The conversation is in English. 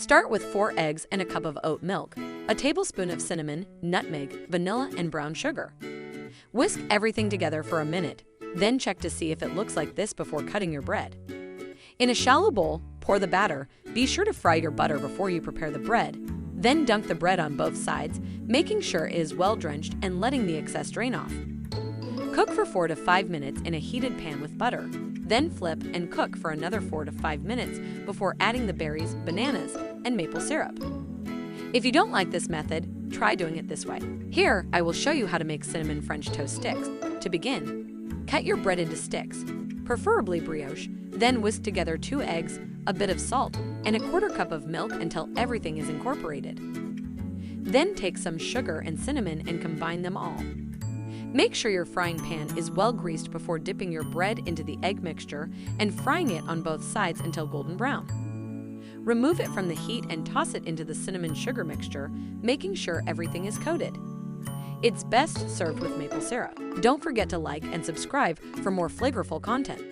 Start with 4 eggs and a cup of oat milk, a tablespoon of cinnamon, nutmeg, vanilla, and brown sugar. Whisk everything together for a minute, then check to see if it looks like this before cutting your bread. In a shallow bowl, pour the batter. Be sure to fry your butter before you prepare the bread. Then dunk the bread on both sides, making sure it is well drenched and letting the excess drain off. Cook for 4 to 5 minutes in a heated pan with butter. Then flip and cook for another 4 to 5 minutes before adding the berries, bananas, and maple syrup. If you don't like this method, try doing it this way. Here, I will show you how to make cinnamon French toast sticks. To begin, cut your bread into sticks, preferably brioche, then whisk together 2 eggs, a bit of salt, and a 1/4 cup of milk until everything is incorporated. Then take some sugar and cinnamon and combine them all. Make sure your frying pan is well greased before dipping your bread into the egg mixture and frying it on both sides until golden brown. Remove it from the heat and toss it into the cinnamon sugar mixture, making sure everything is coated. It's best served with maple syrup. Don't forget to like and subscribe for more flavorful content.